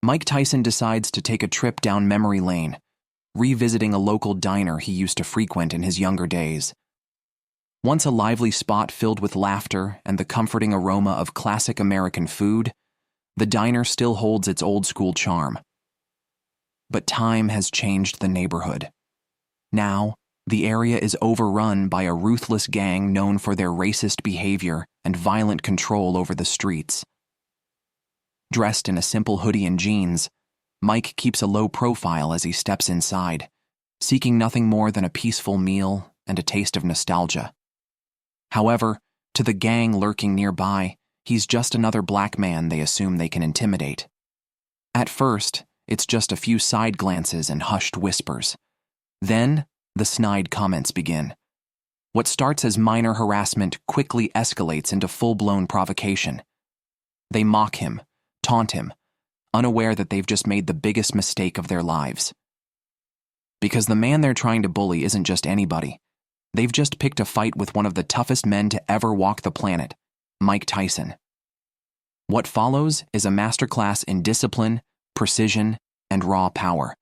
Mike Tyson decides to take a trip down memory lane, revisiting a local diner he used to frequent in his younger days. Once a lively spot filled with laughter and the comforting aroma of classic American food, the diner still holds its old-school charm. But time has changed the neighborhood. Now, the area is overrun by a ruthless gang known for their racist behavior and violent control over the streets. Dressed in a simple hoodie and jeans, Mike keeps a low profile as he steps inside, seeking nothing more than a peaceful meal and a taste of nostalgia. However, to the gang lurking nearby, he's just another black man they assume they can intimidate. At first, it's just a few side glances and hushed whispers. Then, the snide comments begin. What starts as minor harassment quickly escalates into full-blown provocation. They mock him, taunt him, unaware that they've just made the biggest mistake of their lives. Because the man they're trying to bully isn't just anybody. They've just picked a fight with one of the toughest men to ever walk the planet, Mike Tyson. What follows is a masterclass in discipline, precision, and raw power.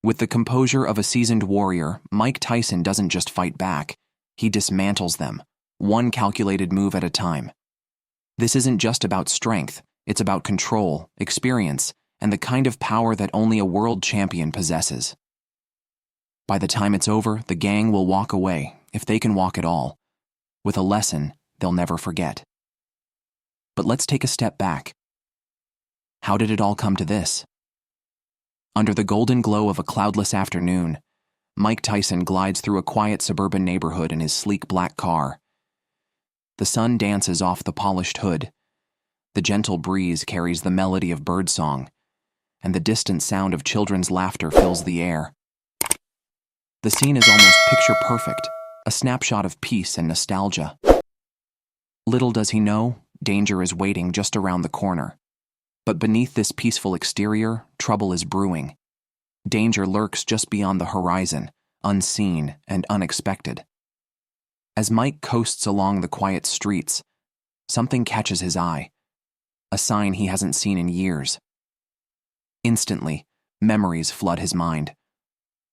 With the composure of a seasoned warrior, Mike Tyson doesn't just fight back, he dismantles them, one calculated move at a time. This isn't just about strength, it's about control, experience, and the kind of power that only a world champion possesses. By the time it's over, the gang will walk away, if they can walk at all, with a lesson they'll never forget. But let's take a step back. How did it all come to this? Under the golden glow of a cloudless afternoon, Mike Tyson glides through a quiet suburban neighborhood in his sleek black car. The sun dances off the polished hood. The gentle breeze carries the melody of birdsong, and the distant sound of children's laughter fills the air. The scene is almost picture-perfect, a snapshot of peace and nostalgia. Little does he know, danger is waiting just around the corner. But beneath this peaceful exterior, trouble is brewing. Danger lurks just beyond the horizon, unseen and unexpected. As Mike coasts along the quiet streets, something catches his eye, a sign he hasn't seen in years. Instantly, memories flood his mind.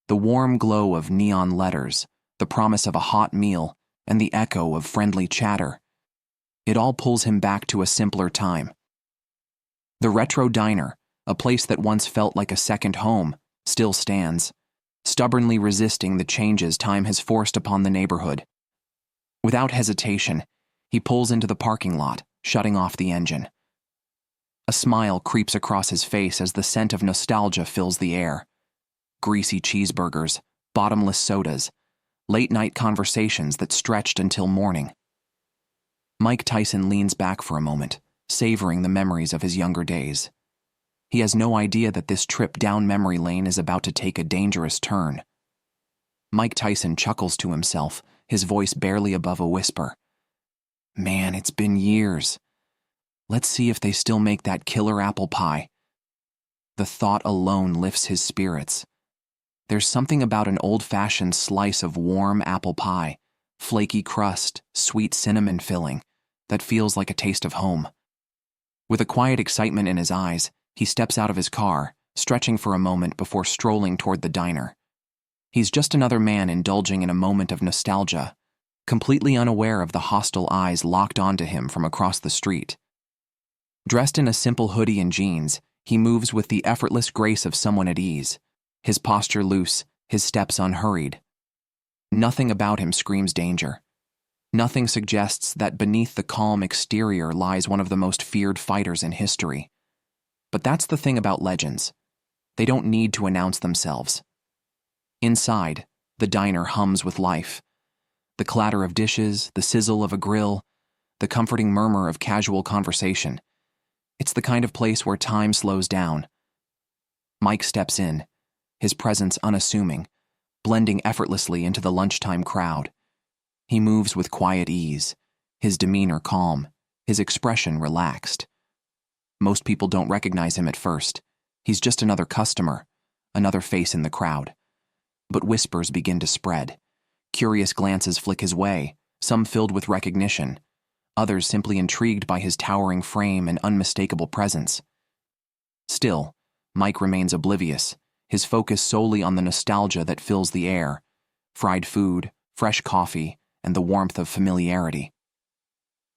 The warm glow of neon letters, the promise of a hot meal, and the echo of friendly chatter. It all pulls him back to a simpler time. The retro diner, a place that once felt like a second home, still stands, stubbornly resisting the changes time has forced upon the neighborhood. Without hesitation, he pulls into the parking lot, shutting off the engine. A smile creeps across his face as the scent of nostalgia fills the air. Greasy cheeseburgers, bottomless sodas, late-night conversations that stretched until morning. Mike Tyson leans back for a moment, savoring the memories of his younger days. He has no idea that this trip down memory lane is about to take a dangerous turn. Mike Tyson chuckles to himself, his voice barely above a whisper. Man, it's been years. Let's see if they still make that killer apple pie. The thought alone lifts his spirits. There's something about an old-fashioned slice of warm apple pie, flaky crust, sweet cinnamon filling, that feels like a taste of home. With a quiet excitement in his eyes, he steps out of his car, stretching for a moment before strolling toward the diner. He's just another man indulging in a moment of nostalgia, completely unaware of the hostile eyes locked onto him from across the street. Dressed in a simple hoodie and jeans, he moves with the effortless grace of someone at ease, his posture loose, his steps unhurried. Nothing about him screams danger. Nothing suggests that beneath the calm exterior lies one of the most feared fighters in history. But that's the thing about legends. They don't need to announce themselves. Inside, the diner hums with life. The clatter of dishes, the sizzle of a grill, the comforting murmur of casual conversation. It's the kind of place where time slows down. Mike steps in, his presence unassuming, blending effortlessly into the lunchtime crowd. He moves with quiet ease, his demeanor calm, his expression relaxed. Most people don't recognize him at first. He's just another customer, another face in the crowd. But whispers begin to spread. Curious glances flick his way, some filled with recognition, others simply intrigued by his towering frame and unmistakable presence. Still, Mike remains oblivious, his focus solely on the nostalgia that fills the air: fried food, fresh coffee, and the warmth of familiarity.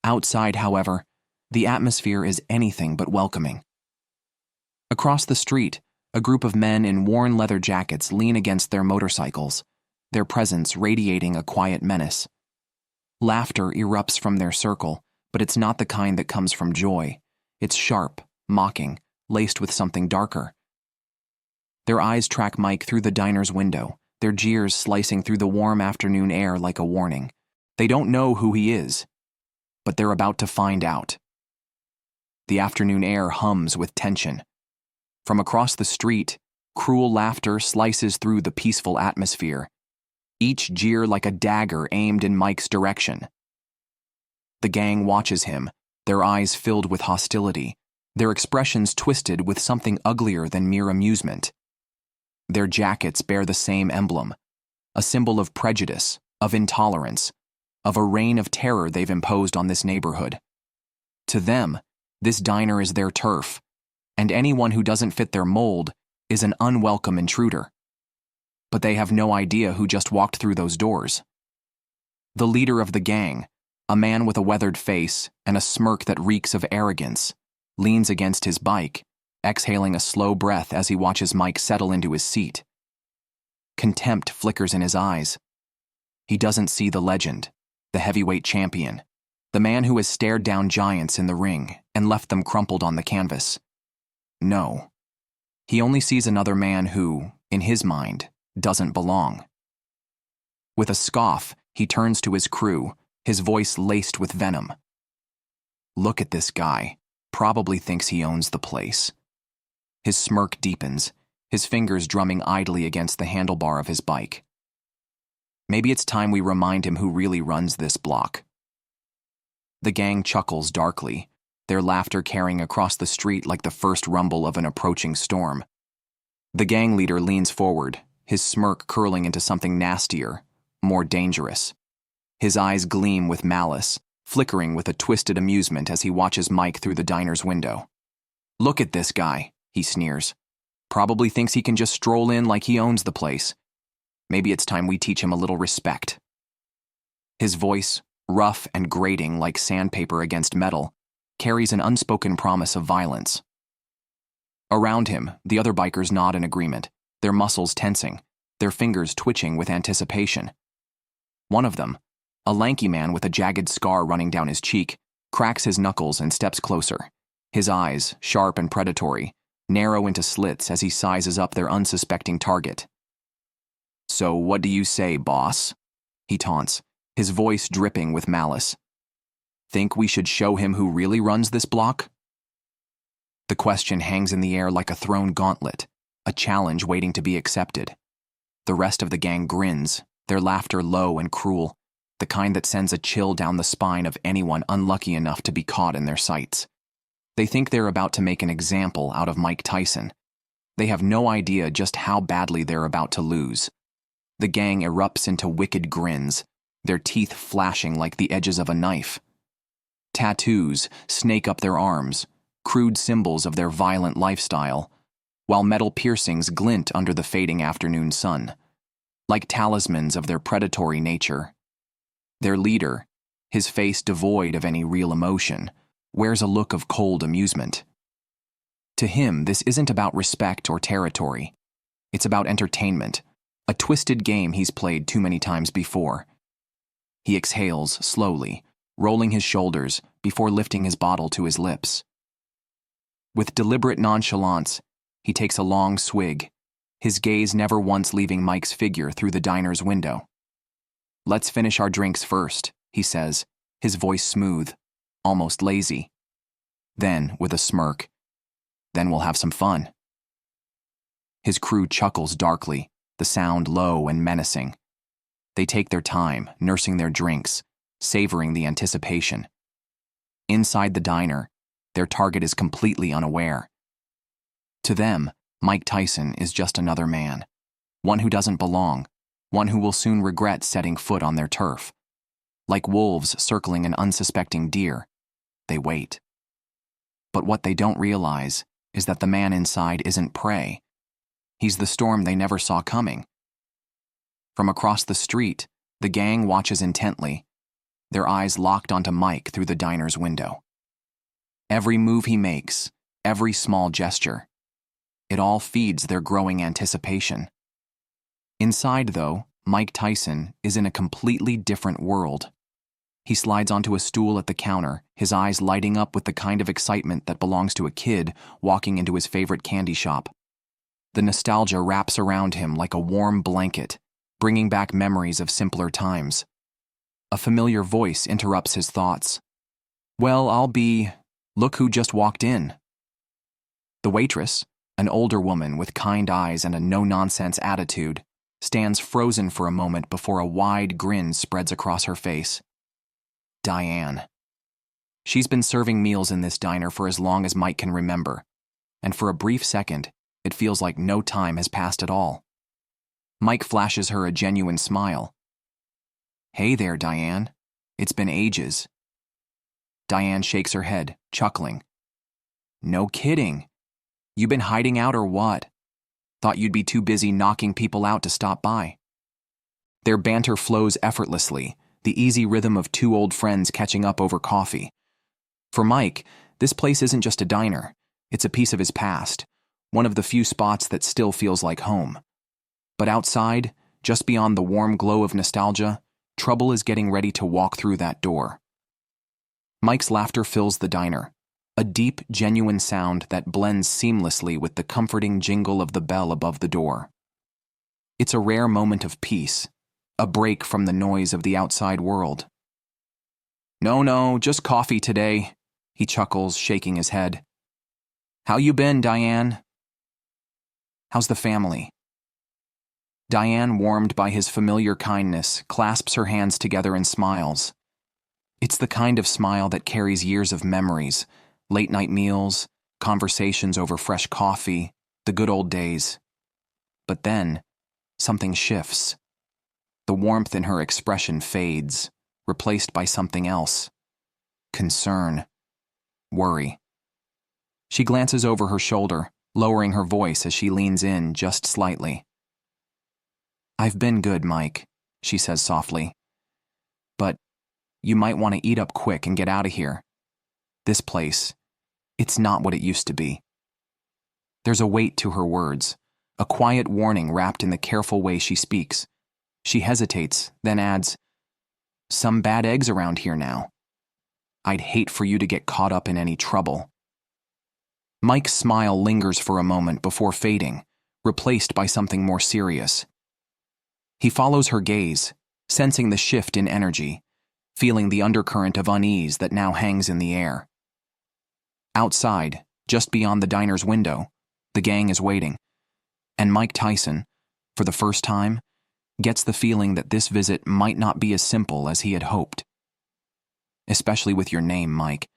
Outside, however, the atmosphere is anything but welcoming. Across the street, a group of men in worn leather jackets lean against their motorcycles, their presence radiating a quiet menace. Laughter erupts from their circle, but it's not the kind that comes from joy. It's sharp, mocking, laced with something darker. Their eyes track Mike through the diner's window, their jeers slicing through the warm afternoon air like a warning. They don't know who he is, but they're about to find out. The afternoon air hums with tension. From across the street, cruel laughter slices through the peaceful atmosphere, each jeer like a dagger aimed in Mike's direction. The gang watches him, their eyes filled with hostility, their expressions twisted with something uglier than mere amusement. Their jackets bear the same emblem, a symbol of prejudice, of intolerance, of a reign of terror they've imposed on this neighborhood. To them, this diner is their turf, and anyone who doesn't fit their mold is an unwelcome intruder. But they have no idea who just walked through those doors. The leader of the gang, a man with a weathered face and a smirk that reeks of arrogance, leans against his bike, exhaling a slow breath as he watches Mike settle into his seat. Contempt flickers in his eyes. He doesn't see the legend, the heavyweight champion, the man who has stared down giants in the ring and left them crumpled on the canvas. No. He only sees another man who, in his mind, doesn't belong. With a scoff, he turns to his crew, his voice laced with venom. Look at this guy. Probably thinks he owns the place. His smirk deepens, his fingers drumming idly against the handlebar of his bike. Maybe it's time we remind him who really runs this block. The gang chuckles darkly, their laughter carrying across the street like the first rumble of an approaching storm. The gang leader leans forward, his smirk curling into something nastier, more dangerous. His eyes gleam with malice, flickering with a twisted amusement as he watches Mike through the diner's window. Look at this guy, he sneers. Probably thinks he can just stroll in like he owns the place. Maybe it's time we teach him a little respect. His voice, rough and grating like sandpaper against metal, carries an unspoken promise of violence. Around him, the other bikers nod in agreement, their muscles tensing, their fingers twitching with anticipation. One of them, a lanky man with a jagged scar running down his cheek, cracks his knuckles and steps closer. His eyes, sharp and predatory, narrow into slits as he sizes up their unsuspecting target. "So what do you say, boss?" he taunts, his voice dripping with malice. "Think we should show him who really runs this block?" The question hangs in the air like a thrown gauntlet, a challenge waiting to be accepted. The rest of the gang grins, their laughter low and cruel, the kind that sends a chill down the spine of anyone unlucky enough to be caught in their sights. They think they're about to make an example out of Mike Tyson. They have no idea just how badly they're about to lose. The gang erupts into wicked grins, their teeth flashing like the edges of a knife. Tattoos snake up their arms, crude symbols of their violent lifestyle, while metal piercings glint under the fading afternoon sun, like talismans of their predatory nature. Their leader, his face devoid of any real emotion, wears a look of cold amusement. To him, this isn't about respect or territory. It's about entertainment, a twisted game he's played too many times before. He exhales slowly, rolling his shoulders before lifting his bottle to his lips. With deliberate nonchalance, he takes a long swig, his gaze never once leaving Mike's figure through the diner's window. "Let's finish our drinks first," he says, his voice smooth, almost lazy. Then, with a smirk, "Then we'll have some fun." His crew chuckles darkly, the sound low and menacing. They take their time, nursing their drinks, savoring the anticipation. Inside the diner, their target is completely unaware. To them, Mike Tyson is just another man, one who doesn't belong, one who will soon regret setting foot on their turf. Like wolves circling an unsuspecting deer, they wait. But what they don't realize is that the man inside isn't prey. He's the storm they never saw coming. From across the street, the gang watches intently, their eyes locked onto Mike through the diner's window. Every move he makes, every small gesture, it all feeds their growing anticipation. Inside, though, Mike Tyson is in a completely different world. He slides onto a stool at the counter, his eyes lighting up with the kind of excitement that belongs to a kid walking into his favorite candy shop. The nostalgia wraps around him like a warm blanket, bringing back memories of simpler times. A familiar voice interrupts his thoughts. "Well, look who just walked in." The waitress, an older woman with kind eyes and a no-nonsense attitude, stands frozen for a moment before a wide grin spreads across her face. Diane. She's been serving meals in this diner for as long as Mike can remember, and for a brief second, it feels like no time has passed at all. Mike flashes her a genuine smile. "Hey there, Diane. It's been ages." Diane shakes her head, chuckling. "No kidding. You been hiding out or what? Thought you'd be too busy knocking people out to stop by." Their banter flows effortlessly, the easy rhythm of two old friends catching up over coffee. For Mike, this place isn't just a diner, it's a piece of his past, one of the few spots that still feels like home. But outside, just beyond the warm glow of nostalgia, trouble is getting ready to walk through that door. Mike's laughter fills the diner, a deep, genuine sound that blends seamlessly with the comforting jingle of the bell above the door. It's a rare moment of peace, a break from the noise of the outside world. No, just coffee today," he chuckles, shaking his head. "How you been, Diane?" "How's the family?" Diane, warmed by his familiar kindness, clasps her hands together and smiles. It's the kind of smile that carries years of memories, late-night meals, conversations over fresh coffee, the good old days. But then, something shifts. The warmth in her expression fades, replaced by something else. Concern. Worry. She glances over her shoulder, lowering her voice as she leans in just slightly. "I've been good, Mike," she says softly. "But you might want to eat up quick and get out of here. This place, it's not what it used to be." There's a weight to her words, a quiet warning wrapped in the careful way she speaks. She hesitates, then adds, "Some bad eggs around here now. I'd hate for you to get caught up in any trouble." Mike's smile lingers for a moment before fading, replaced by something more serious. He follows her gaze, sensing the shift in energy, feeling the undercurrent of unease that now hangs in the air. Outside, just beyond the diner's window, the gang is waiting, and Mike Tyson, for the first time, gets the feeling that this visit might not be as simple as he had hoped. "Especially with your name, Mike.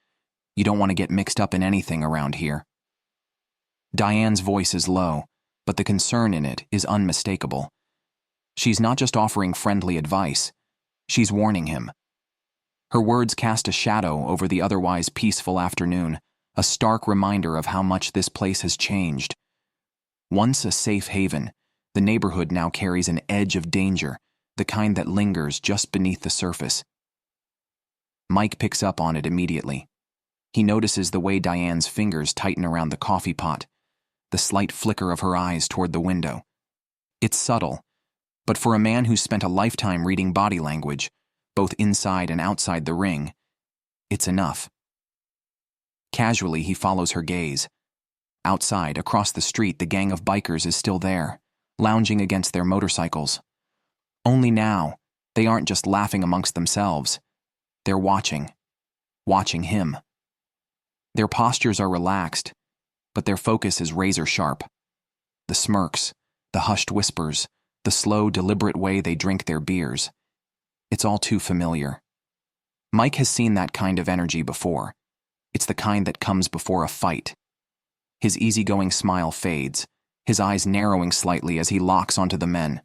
You don't want to get mixed up in anything around here." Diane's voice is low, but the concern in it is unmistakable. She's not just offering friendly advice, she's warning him. Her words cast a shadow over the otherwise peaceful afternoon, a stark reminder of how much this place has changed. Once a safe haven, the neighborhood now carries an edge of danger, the kind that lingers just beneath the surface. Mike picks up on it immediately. He notices the way Diane's fingers tighten around the coffee pot, the slight flicker of her eyes toward the window. It's subtle, but for a man who's spent a lifetime reading body language, both inside and outside the ring, it's enough. Casually, he follows her gaze. Outside, across the street, the gang of bikers is still there, lounging against their motorcycles. Only now, they aren't just laughing amongst themselves. They're watching him. Their postures are relaxed, but their focus is razor sharp. The smirks, the hushed whispers, the slow, deliberate way they drink their beers. It's all too familiar. Mike has seen that kind of energy before. It's the kind that comes before a fight. His easygoing smile fades, his eyes narrowing slightly as he locks onto the men.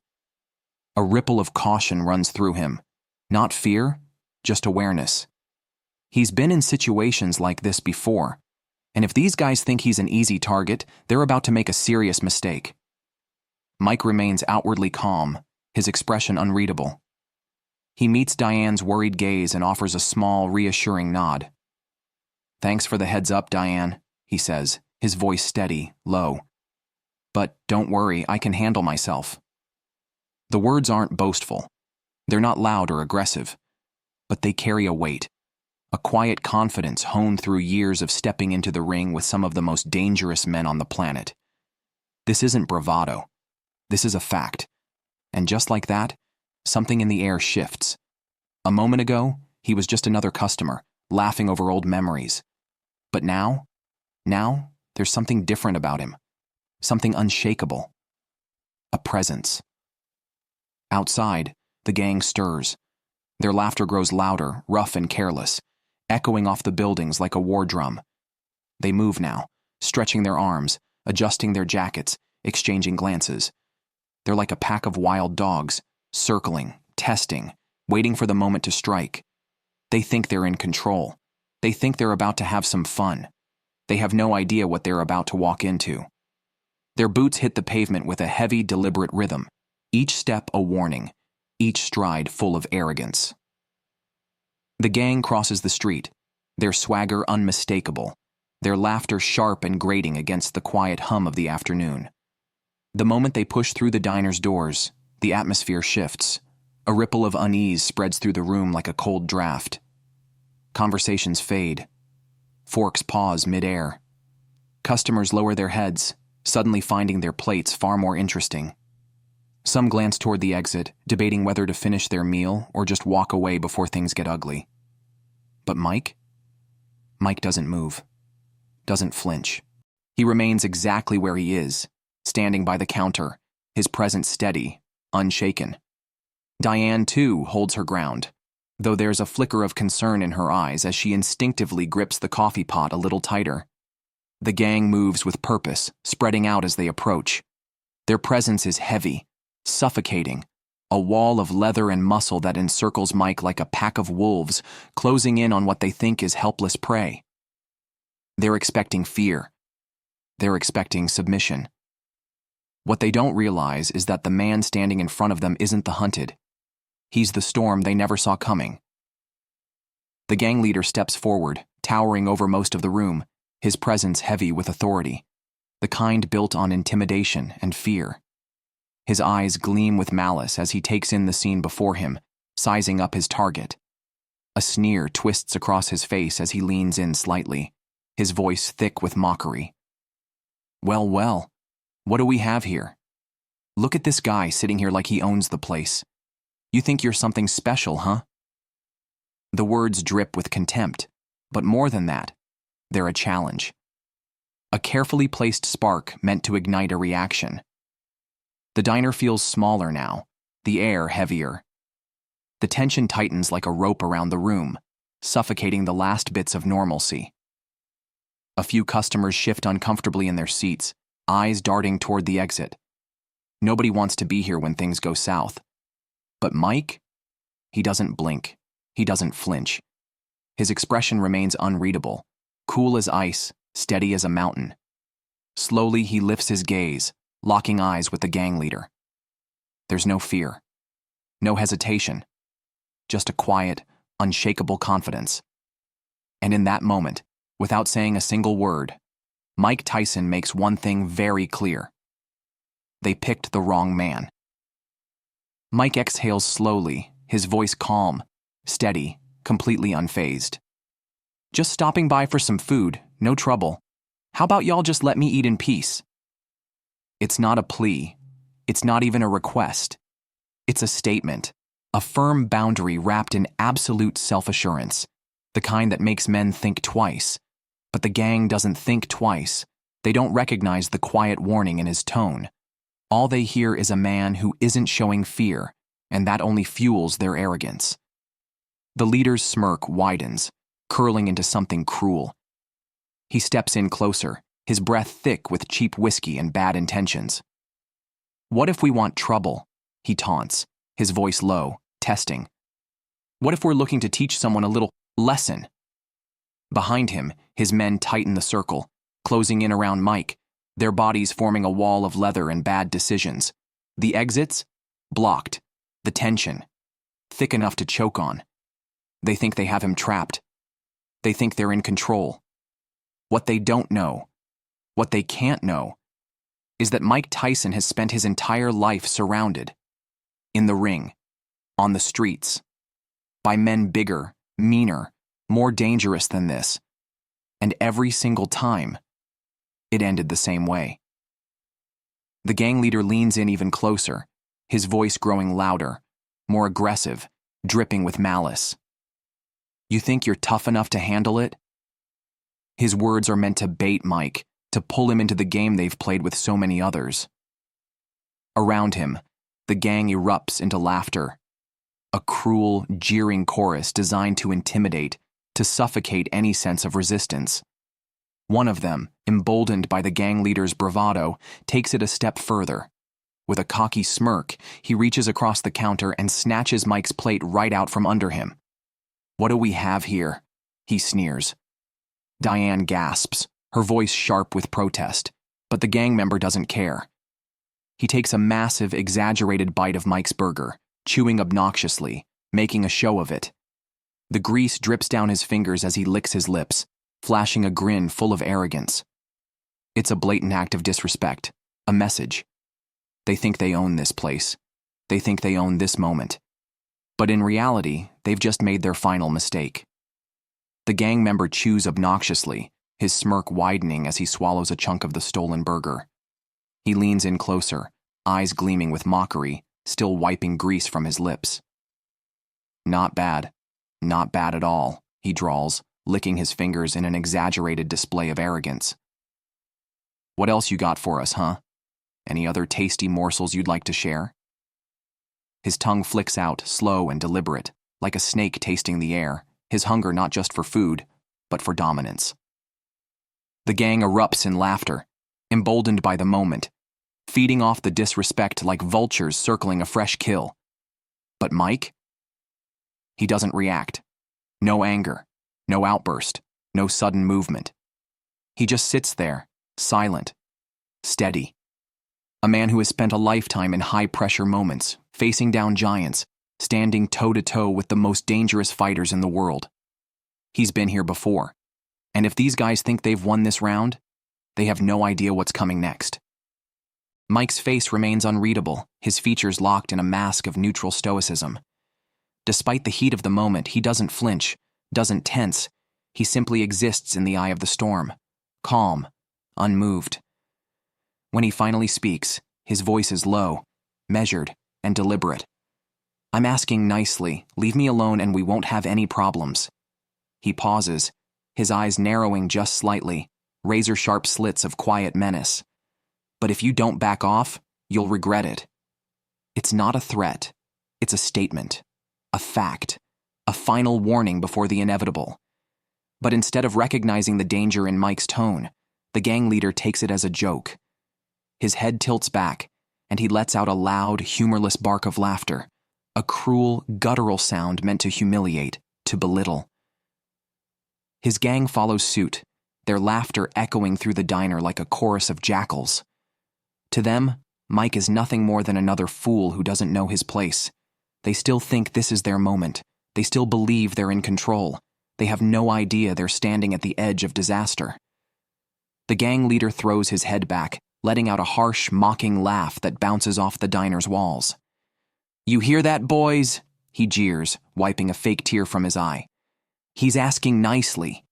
A ripple of caution runs through him. Not fear, just awareness. He's been in situations like this before. And if these guys think he's an easy target, they're about to make a serious mistake. Mike remains outwardly calm, his expression unreadable. He meets Diane's worried gaze and offers a small, reassuring nod. "Thanks for the heads up, Diane," he says, his voice steady, low. "But don't worry, I can handle myself." The words aren't boastful. They're not loud or aggressive, but they carry a weight, a quiet confidence honed through years of stepping into the ring with some of the most dangerous men on the planet. This isn't bravado. This is a fact. And just like that, something in the air shifts. A moment ago, he was just another customer, laughing over old memories. But now, there's something different about him. Something unshakable. A presence. Outside, the gang stirs. Their laughter grows louder, rough and careless, echoing off the buildings like a war drum. They move now, stretching their arms, adjusting their jackets, exchanging glances. They're like a pack of wild dogs, circling, testing, waiting for the moment to strike. They think they're in control. They think they're about to have some fun. They have no idea what they're about to walk into. Their boots hit the pavement with a heavy, deliberate rhythm, each step a warning, each stride full of arrogance. The gang crosses the street, their swagger unmistakable, their laughter sharp and grating against the quiet hum of the afternoon. The moment they push through the diner's doors, the atmosphere shifts. A ripple of unease spreads through the room like a cold draft. Conversations fade. Forks pause mid-air. Customers lower their heads, suddenly finding their plates far more interesting. Some glance toward the exit, debating whether to finish their meal or just walk away before things get ugly. But Mike? Mike doesn't move. Doesn't flinch. He remains exactly where he is, standing by the counter, his presence steady, unshaken. Diane, too, holds her ground, though there's a flicker of concern in her eyes as she instinctively grips the coffee pot a little tighter. The gang moves with purpose, spreading out as they approach. Their presence is heavy, suffocating, a wall of leather and muscle that encircles Mike like a pack of wolves, closing in on what they think is helpless prey. They're expecting fear. They're expecting submission. What they don't realize is that the man standing in front of them isn't the hunted. He's the storm they never saw coming. The gang leader steps forward, towering over most of the room, his presence heavy with authority, the kind built on intimidation and fear. His eyes gleam with malice as he takes in the scene before him, sizing up his target. A sneer twists across his face as he leans in slightly, his voice thick with mockery. "Well, well, what do we have here? Look at this guy sitting here like he owns the place. You think you're something special, huh?" The words drip with contempt, but more than that, they're a challenge. A carefully placed spark meant to ignite a reaction. The diner feels smaller now, the air heavier. The tension tightens like a rope around the room, suffocating the last bits of normalcy. A few customers shift uncomfortably in their seats, eyes darting toward the exit. Nobody wants to be here when things go south. But Mike? He doesn't blink. He doesn't flinch. His expression remains unreadable, cool as ice, steady as a mountain. Slowly he lifts his gaze, locking eyes with the gang leader. There's no fear, no hesitation, just a quiet, unshakable confidence. And in that moment, without saying a single word, Mike Tyson makes one thing very clear. They picked the wrong man. Mike exhales slowly, his voice calm, steady, completely unfazed. "Just stopping by for some food, no trouble. How about y'all just let me eat in peace?" It's not a plea. It's not even a request. It's a statement, a firm boundary wrapped in absolute self-assurance, the kind that makes men think twice. But the gang doesn't think twice. They don't recognize the quiet warning in his tone. All they hear is a man who isn't showing fear, and that only fuels their arrogance. The leader's smirk widens, curling into something cruel. He steps in closer, his breath thick with cheap whiskey and bad intentions. "What if we want trouble?" he taunts, his voice low, testing. "What if we're looking to teach someone a little lesson?" Behind him, his men tighten the circle, closing in around Mike, their bodies forming a wall of leather and bad decisions. The exits? Blocked. The tension? Thick enough to choke on. They think they have him trapped. They think they're in control. What they don't know, what they can't know, is that Mike Tyson has spent his entire life surrounded. In the ring. On the streets. By men bigger, meaner, more dangerous than this. And every single time, it ended the same way. The gang leader leans in even closer, his voice growing louder, more aggressive, dripping with malice. You think you're tough enough to handle it? His words are meant to bait Mike, to pull him into the game they've played with so many others. Around him, the gang erupts into laughter. A cruel, jeering chorus designed to intimidate, to suffocate any sense of resistance. One of them, emboldened by the gang leader's bravado, takes it a step further. With a cocky smirk, he reaches across the counter and snatches Mike's plate right out from under him. What do we have here? He sneers. Diane gasps, her voice sharp with protest, but the gang member doesn't care. He takes a massive, exaggerated bite of Mike's burger, chewing obnoxiously, making a show of it. The grease drips down his fingers as he licks his lips, flashing a grin full of arrogance. It's a blatant act of disrespect, a message. They think they own this place. They think they own this moment. But in reality, they've just made their final mistake. The gang member chews obnoxiously, his smirk widening as he swallows a chunk of the stolen burger. He leans in closer, eyes gleaming with mockery, still wiping grease from his lips. Not bad. Not bad at all, he drawls, licking his fingers in an exaggerated display of arrogance. What else you got for us, huh? Any other tasty morsels you'd like to share? His tongue flicks out, slow and deliberate, like a snake tasting the air, his hunger not just for food, but for dominance. The gang erupts in laughter, emboldened by the moment, feeding off the disrespect like vultures circling a fresh kill. But Mike? He doesn't react. No anger, no outburst, no sudden movement. He just sits there, silent, steady. A man who has spent a lifetime in high-pressure moments, facing down giants, standing toe-to-toe with the most dangerous fighters in the world. He's been here before, and if these guys think they've won this round, they have no idea what's coming next. Mike's face remains unreadable, his features locked in a mask of neutral stoicism. Despite the heat of the moment, he doesn't flinch, doesn't tense. He simply exists in the eye of the storm, calm, unmoved. When he finally speaks, his voice is low, measured, and deliberate. I'm asking nicely, leave me alone and we won't have any problems. He pauses, his eyes narrowing just slightly, razor-sharp slits of quiet menace. But if you don't back off, you'll regret it. It's not a threat. It's a statement, a fact, a final warning before the inevitable. But instead of recognizing the danger in Mike's tone, the gang leader takes it as a joke. His head tilts back, and he lets out a loud, humorless bark of laughter, a cruel, guttural sound meant to humiliate, to belittle. His gang follows suit, their laughter echoing through the diner like a chorus of jackals. To them, Mike is nothing more than another fool who doesn't know his place. They still think this is their moment. They still believe they're in control. They have no idea they're standing at the edge of disaster. The gang leader throws his head back, letting out a harsh, mocking laugh that bounces off the diner's walls. You hear that, boys? He jeers, wiping a fake tear from his eye. He's asking nicely.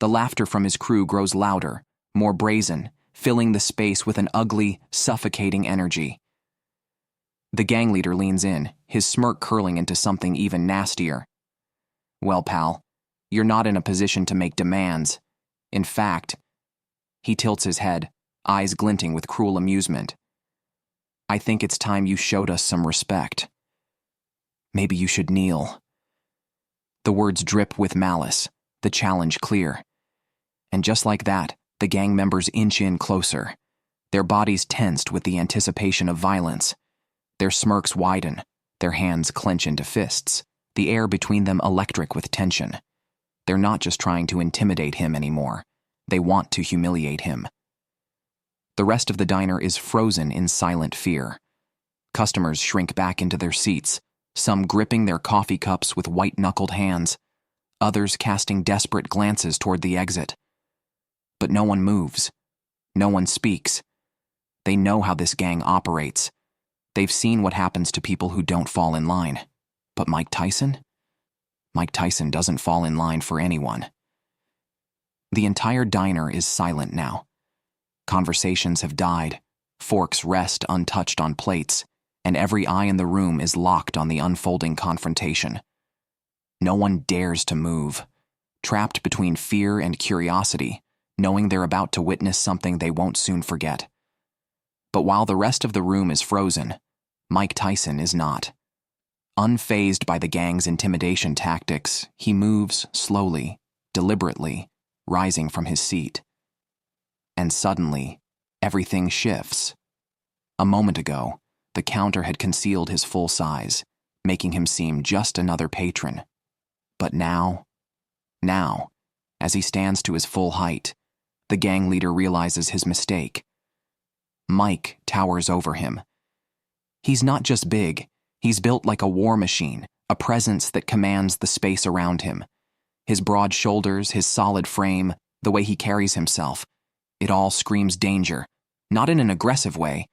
The laughter from his crew grows louder, more brazen, filling the space with an ugly, suffocating energy. The gang leader leans in, his smirk curling into something even nastier. Well, pal, you're not in a position to make demands. In fact, he tilts his head, eyes glinting with cruel amusement. I think it's time you showed us some respect. Maybe you should kneel. The words drip with malice, the challenge clear. And just like that, the gang members inch in closer, their bodies tensed with the anticipation of violence. Their smirks widen, their hands clench into fists, the air between them electric with tension. They're not just trying to intimidate him anymore. They want to humiliate him. The rest of the diner is frozen in silent fear. Customers shrink back into their seats, some gripping their coffee cups with white-knuckled hands, others casting desperate glances toward the exit. But no one moves. No one speaks. They know how this gang operates. They've seen what happens to people who don't fall in line. But Mike Tyson? Mike Tyson doesn't fall in line for anyone. The entire diner is silent now. Conversations have died, forks rest untouched on plates, and every eye in the room is locked on the unfolding confrontation. No one dares to move, trapped between fear and curiosity, knowing they're about to witness something they won't soon forget. But while the rest of the room is frozen, Mike Tyson is not. Unfazed by the gang's intimidation tactics, he moves slowly, deliberately, rising from his seat. And suddenly, everything shifts. A moment ago, the counter had concealed his full size, making him seem just another patron. But now, as he stands to his full height, the gang leader realizes his mistake. Mike towers over him. He's not just big, he's built like a war machine, a presence that commands the space around him. His broad shoulders, his solid frame, the way he carries himself, it all screams danger, not in an aggressive way,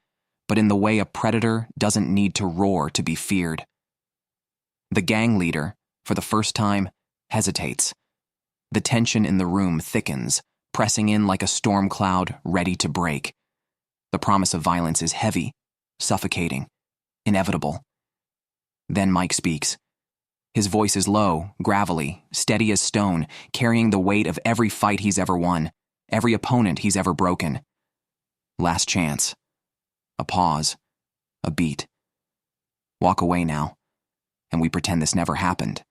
but in the way a predator doesn't need to roar to be feared. The gang leader, for the first time, hesitates. The tension in the room thickens, pressing in like a storm cloud ready to break. The promise of violence is heavy, suffocating, inevitable. Then Mike speaks. His voice is low, gravelly, steady as stone, carrying the weight of every fight he's ever won, every opponent he's ever broken. Last chance. A pause. A beat. Walk away now, and we pretend this never happened.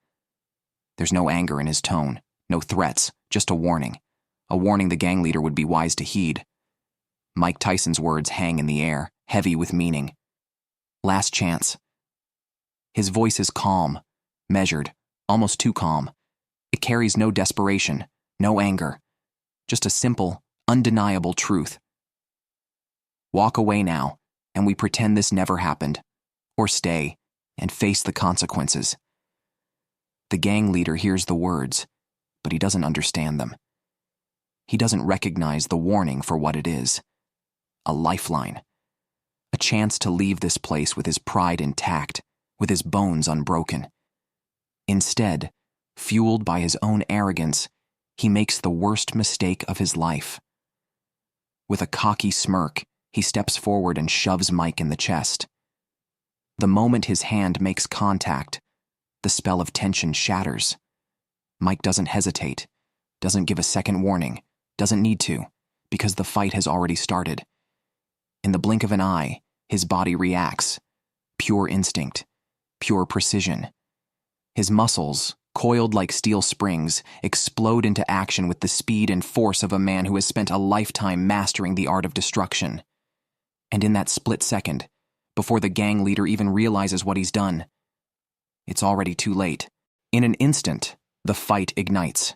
There's no anger in his tone, no threats, just a warning the gang leader would be wise to heed. Mike Tyson's words hang in the air, heavy with meaning. Last chance. His voice is calm, measured, almost too calm. It carries no desperation, no anger, just a simple, undeniable truth. Walk away now, and we pretend this never happened, or stay and face the consequences. The gang leader hears the words, but he doesn't understand them. He doesn't recognize the warning for what it is. A lifeline. A chance to leave this place with his pride intact, with his bones unbroken. Instead, fueled by his own arrogance, he makes the worst mistake of his life. With a cocky smirk, he steps forward and shoves Mike in the chest. The moment his hand makes contact, the spell of tension shatters. Mike doesn't hesitate, doesn't give a second warning, doesn't need to, because the fight has already started. In the blink of an eye, his body reacts. Pure instinct, pure precision. His muscles, coiled like steel springs, explode into action with the speed and force of a man who has spent a lifetime mastering the art of destruction. And in that split second, before the gang leader even realizes what he's done, it's already too late. In an instant, the fight ignites.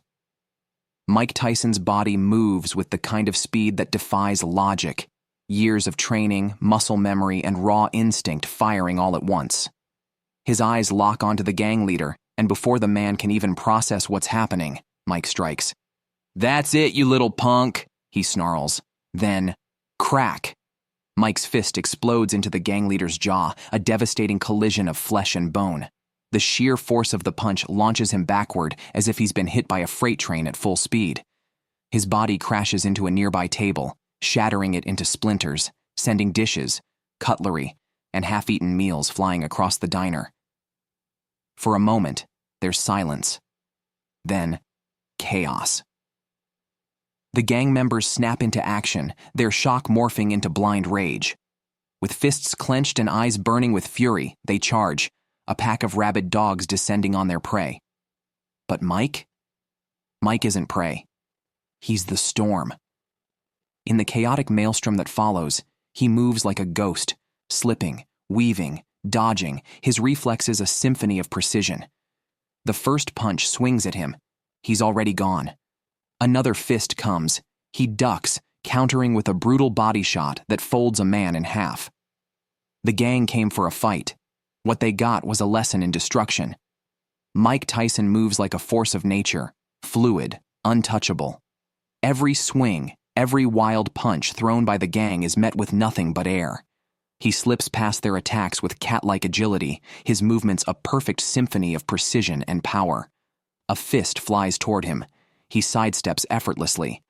Mike Tyson's body moves with the kind of speed that defies logic, years of training, muscle memory, and raw instinct firing all at once. His eyes lock onto the gang leader, and before the man can even process what's happening, Mike strikes. "That's it, you little punk," he snarls. Then, crack. Mike's fist explodes into the gang leader's jaw, a devastating collision of flesh and bone. The sheer force of the punch launches him backward as if he's been hit by a freight train at full speed. His body crashes into a nearby table, shattering it into splinters, sending dishes, cutlery, and half-eaten meals flying across the diner. For a moment, there's silence. Then, chaos. The gang members snap into action, their shock morphing into blind rage. With fists clenched and eyes burning with fury, they charge, a pack of rabid dogs descending on their prey. But Mike? Mike isn't prey. He's the storm. In the chaotic maelstrom that follows, he moves like a ghost, slipping, weaving, dodging, his reflexes a symphony of precision. The first punch swings at him. He's already gone. Another fist comes. He ducks, countering with a brutal body shot that folds a man in half. The gang came for a fight. What they got was a lesson in destruction. Mike Tyson moves like a force of nature, fluid, untouchable. Every swing, every wild punch thrown by the gang is met with nothing but air. He slips past their attacks with cat-like agility, his movements a perfect symphony of precision and power. A fist flies toward him. He sidesteps effortlessly.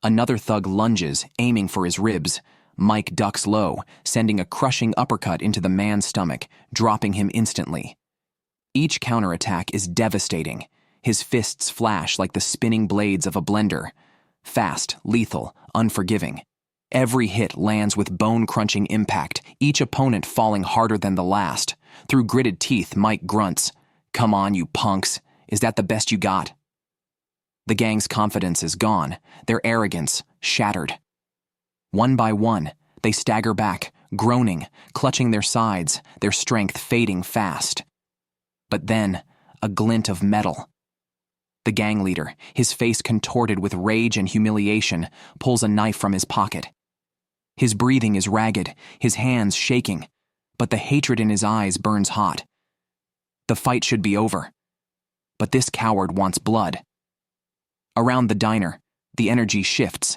Another thug lunges, aiming for his ribs. Mike ducks low, sending a crushing uppercut into the man's stomach, dropping him instantly. Each counterattack is devastating. His fists flash like the spinning blades of a blender. Fast, lethal, unforgiving. Every hit lands with bone-crunching impact, each opponent falling harder than the last. Through gritted teeth, Mike grunts, "Come on, you punks. Is that the best you got?" The gang's confidence is gone, their arrogance shattered. One by one, they stagger back, groaning, clutching their sides, their strength fading fast. But then, a glint of metal. The gang leader, his face contorted with rage and humiliation, pulls a knife from his pocket. His breathing is ragged, his hands shaking, but the hatred in his eyes burns hot. The fight should be over, but this coward wants blood. Around the diner, the energy shifts.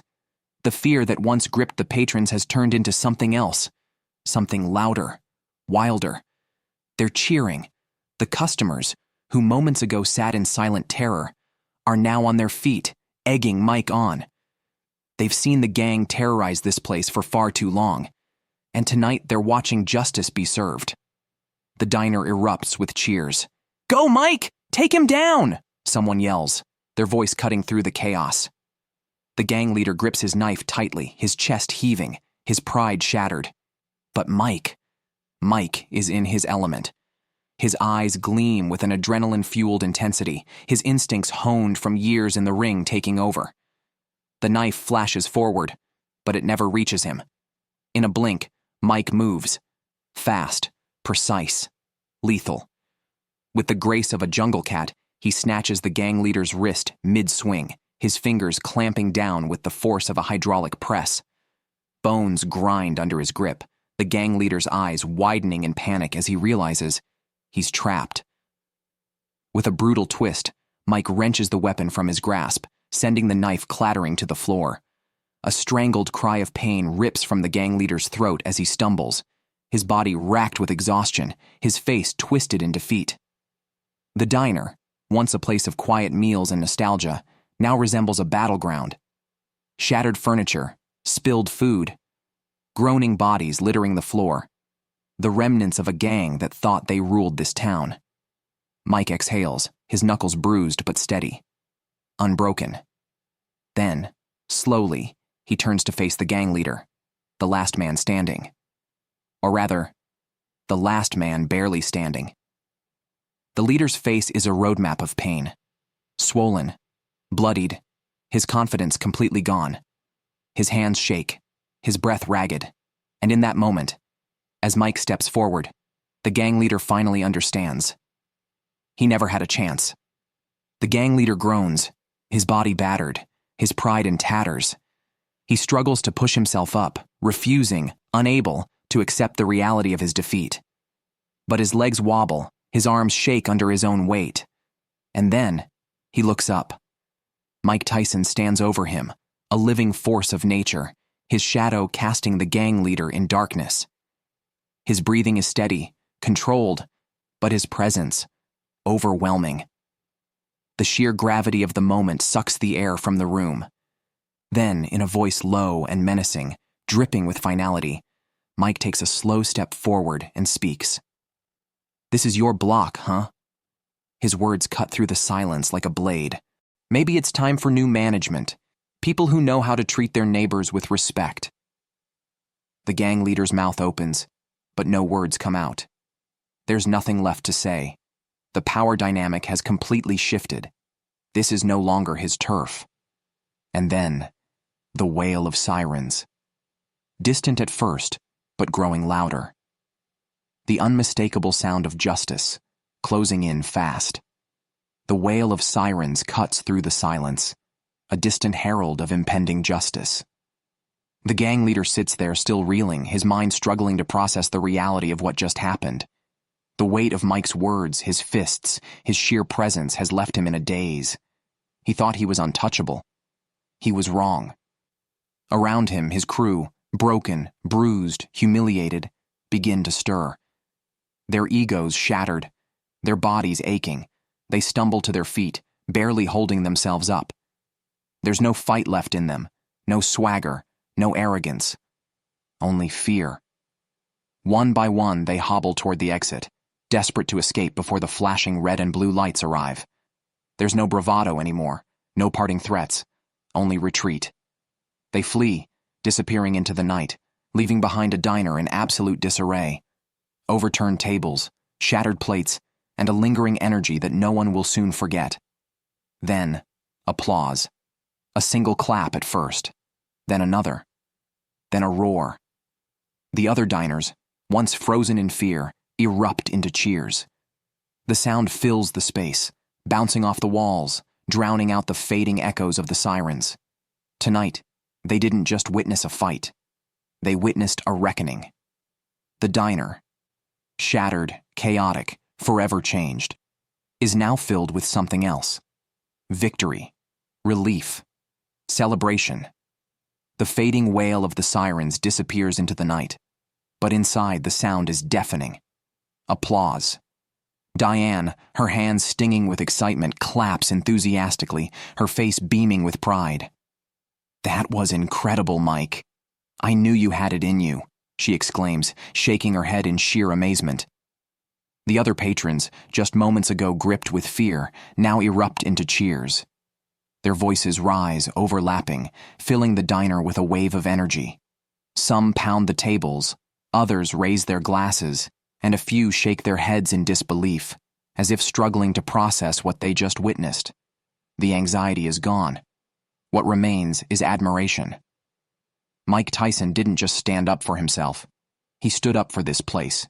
The fear that once gripped the patrons has turned into something else, something louder, wilder. They're cheering. The customers, who moments ago sat in silent terror, are now on their feet, egging Mike on. They've seen the gang terrorize this place for far too long, and tonight they're watching justice be served. The diner erupts with cheers. "Go, Mike! Take him down!" someone yells, their voice cutting through the chaos. The gang leader grips his knife tightly, his chest heaving, his pride shattered. But Mike is in his element. His eyes gleam with an adrenaline-fueled intensity, his instincts honed from years in the ring taking over. The knife flashes forward, but it never reaches him. In a blink, Mike moves. Fast, precise, lethal. With the grace of a jungle cat, he snatches the gang leader's wrist mid-swing, his fingers clamping down with the force of a hydraulic press. Bones grind under his grip, the gang leader's eyes widening in panic as he realizes he's trapped. With a brutal twist, Mike wrenches the weapon from his grasp, sending the knife clattering to the floor. A strangled cry of pain rips from the gang leader's throat as he stumbles, his body racked with exhaustion, his face twisted in defeat. The diner, once a place of quiet meals and nostalgia, now resembles a battleground. Shattered furniture, spilled food, groaning bodies littering the floor, the remnants of a gang that thought they ruled this town. Mike exhales, his knuckles bruised but steady, unbroken. Then, slowly, he turns to face the gang leader, the last man standing. Or rather, the last man barely standing. The leader's face is a roadmap of pain. Swollen, bloodied, his confidence completely gone. His hands shake, his breath ragged, and in that moment, as Mike steps forward, the gang leader finally understands. He never had a chance. The gang leader groans, his body battered, his pride in tatters. He struggles to push himself up, refusing, unable, to accept the reality of his defeat. But his legs wobble, his arms shake under his own weight. And then, he looks up. Mike Tyson stands over him, a living force of nature, his shadow casting the gang leader in darkness. His breathing is steady, controlled, but his presence, overwhelming. The sheer gravity of the moment sucks the air from the room. Then, in a voice low and menacing, dripping with finality, Mike takes a slow step forward and speaks. "This is your block, huh?" His words cut through the silence like a blade. "Maybe it's time for new management, people who know how to treat their neighbors with respect." The gang leader's mouth opens, but no words come out. There's nothing left to say. The power dynamic has completely shifted. This is no longer his turf. And then, the wail of sirens. Distant at first, but growing louder. The unmistakable sound of justice, closing in fast. The wail of sirens cuts through the silence, a distant herald of impending justice. The gang leader sits there still reeling, his mind struggling to process the reality of what just happened. The weight of Mike's words, his fists, his sheer presence has left him in a daze. He thought he was untouchable. He was wrong. Around him, his crew, broken, bruised, humiliated, begin to stir. Their egos shattered, their bodies aching. They stumble to their feet, barely holding themselves up. There's no fight left in them, no swagger, no arrogance, only fear. One by one, they hobble toward the exit, desperate to escape before the flashing red and blue lights arrive. There's no bravado anymore, no parting threats, only retreat. They flee, disappearing into the night, leaving behind a diner in absolute disarray. Overturned tables, shattered plates, and a lingering energy that no one will soon forget. Then, applause. A single clap at first, then another, then a roar. The other diners, once frozen in fear, erupt into cheers. The sound fills the space, bouncing off the walls, drowning out the fading echoes of the sirens. Tonight, they didn't just witness a fight. They witnessed a reckoning. The diner, shattered, chaotic, forever changed, is now filled with something else. Victory, relief, celebration. The fading wail of the sirens disappears into the night, but inside the sound is deafening. Applause. Diane, her hands stinging with excitement, claps enthusiastically, her face beaming with pride. "That was incredible, Mike. I knew you had it in you," she exclaims, shaking her head in sheer amazement. The other patrons, just moments ago gripped with fear, now erupt into cheers. Their voices rise, overlapping, filling the diner with a wave of energy. Some pound the tables, others raise their glasses, and a few shake their heads in disbelief, as if struggling to process what they just witnessed. The anxiety is gone. What remains is admiration. Mike Tyson didn't just stand up for himself. He stood up for this place,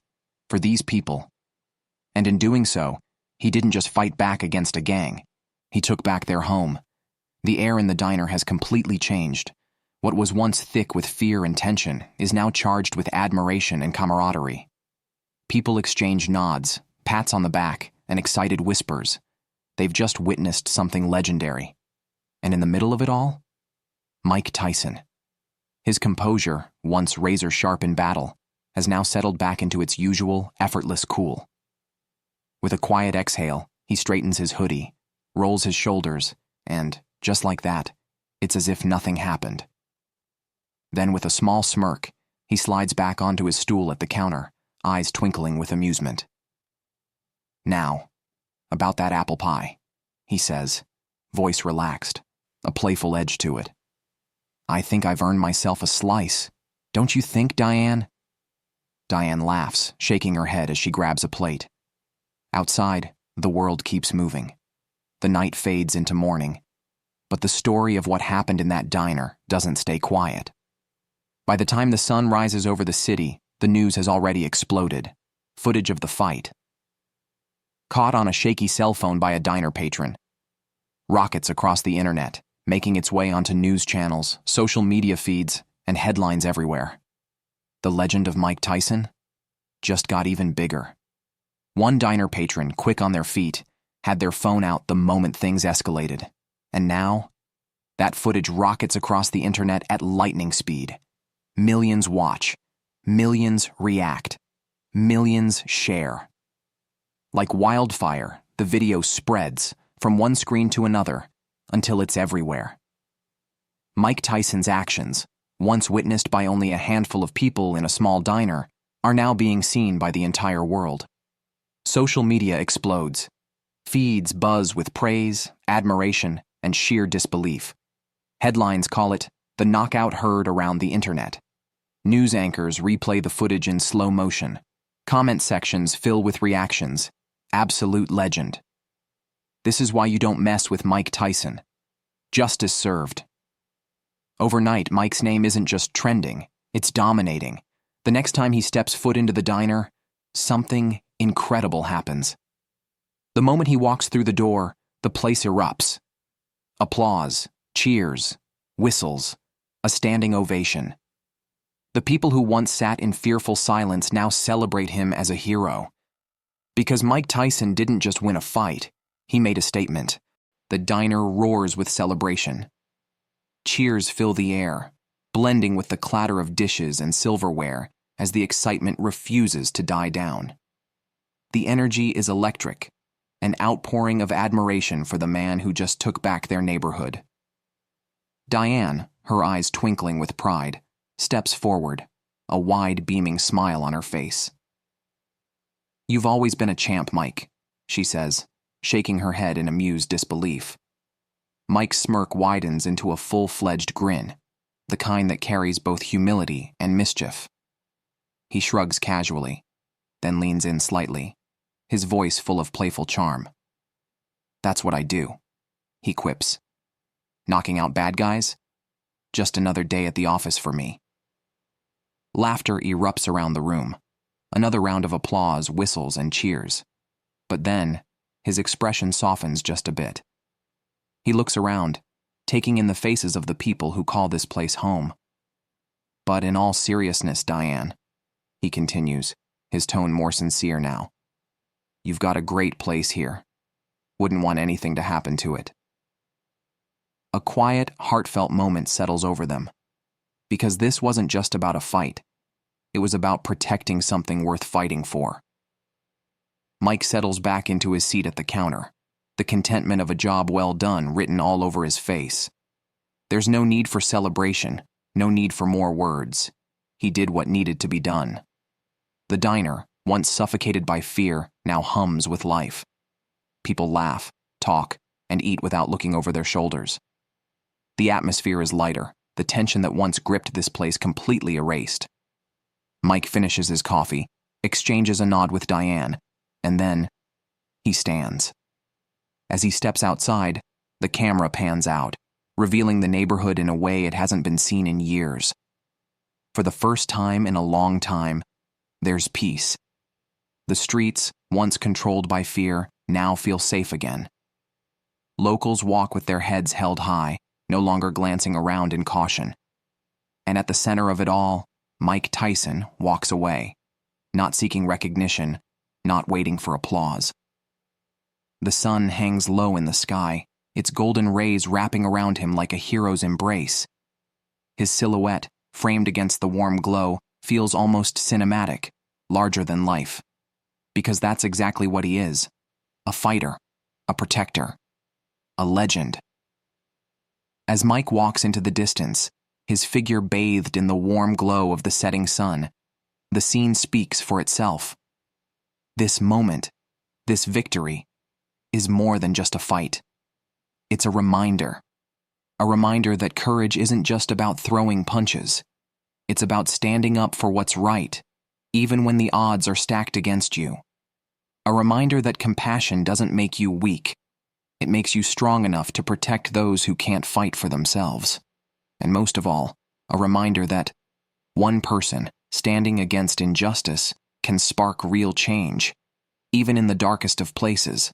for these people. And in doing so, he didn't just fight back against a gang. He took back their home. The air in the diner has completely changed. What was once thick with fear and tension is now charged with admiration and camaraderie. People exchange nods, pats on the back, and excited whispers. They've just witnessed something legendary. And in the middle of it all, Mike Tyson. His composure, once razor-sharp in battle, has now settled back into its usual, effortless cool. With a quiet exhale, he straightens his hoodie, rolls his shoulders, and, just like that, it's as if nothing happened. Then, with a small smirk, he slides back onto his stool at the counter, eyes twinkling with amusement. "Now, about that apple pie," he says, voice relaxed, a playful edge to it. "I think I've earned myself a slice. Don't you think, Diane?" Diane laughs, shaking her head as she grabs a plate. Outside, the world keeps moving. The night fades into morning. But the story of what happened in that diner doesn't stay quiet. By the time the sun rises over the city, the news has already exploded. Footage of the fight. Caught on a shaky cell phone by a diner patron. Rockets across the internet, making its way onto news channels, social media feeds, and headlines everywhere. The legend of Mike Tyson just got even bigger. One diner patron, quick on their feet, had their phone out the moment things escalated. And now, that footage rockets across the internet at lightning speed. Millions watch. Millions react. Millions share. Like wildfire, the video spreads from one screen to another until it's everywhere. Mike Tyson's actions, once witnessed by only a handful of people in a small diner, are now being seen by the entire world. Social media explodes. Feeds buzz with praise, admiration, and sheer disbelief. Headlines call it the knockout herd around the internet. News anchors replay the footage in slow motion. Comment sections fill with reactions. Absolute legend. This is why you don't mess with Mike Tyson. Justice served. Overnight, Mike's name isn't just trending, it's dominating. The next time he steps foot into the diner, something incredible happens. The moment he walks through the door, The place erupts. Applause, cheers, whistles, a standing ovation. The people who once sat in fearful silence now celebrate him as a hero. Because Mike Tyson didn't just win a fight, he made a statement. The diner roars with celebration. Cheers fill the air, blending with the clatter of dishes and silverware as the excitement refuses to die down. The energy is electric, an outpouring of admiration for the man who just took back their neighborhood. Diane, her eyes twinkling with pride, steps forward, a wide, beaming smile on her face. "You've always been a champ, Mike," she says, shaking her head in amused disbelief. Mike's smirk widens into a full-fledged grin, the kind that carries both humility and mischief. He shrugs casually, then leans in slightly, his voice full of playful charm. "That's what I do," he quips. "Knocking out bad guys? Just another day at the office for me." Laughter erupts around the room. Another round of applause, whistles, and cheers. But then, his expression softens just a bit. He looks around, taking in the faces of the people who call this place home. "But in all seriousness, Diane," he continues, his tone more sincere now, "you've got a great place here. Wouldn't want anything to happen to it." A quiet, heartfelt moment settles over them. Because this wasn't just about a fight. It was about protecting something worth fighting for. Mike settles back into his seat at the counter, the contentment of a job well done written all over his face. There's no need for celebration, no need for more words. He did what needed to be done. The diner, once suffocated by fear, now hums with life. People laugh, talk, and eat without looking over their shoulders. The atmosphere is lighter, the tension that once gripped this place completely erased. Mike finishes his coffee, exchanges a nod with Diane, and then he stands. As he steps outside, the camera pans out, revealing the neighborhood in a way it hasn't been seen in years. For the first time in a long time, there's peace. The streets, once controlled by fear, now feel safe again. Locals walk with their heads held high, no longer glancing around in caution. And at the center of it all, Mike Tyson walks away, not seeking recognition, not waiting for applause. The sun hangs low in the sky, its golden rays wrapping around him like a hero's embrace. His silhouette, framed against the warm glow, feels almost cinematic, larger than life. Because that's exactly what he is. A fighter, a protector, a legend. As Mike walks into the distance, his figure bathed in the warm glow of the setting sun, the scene speaks for itself. This moment, this victory, is more than just a fight. It's a reminder that courage isn't just about throwing punches. It's about standing up for what's right, even when the odds are stacked against you. A reminder that compassion doesn't make you weak. It makes you strong enough to protect those who can't fight for themselves. And most of all, a reminder that one person standing against injustice can spark real change, even in the darkest of places.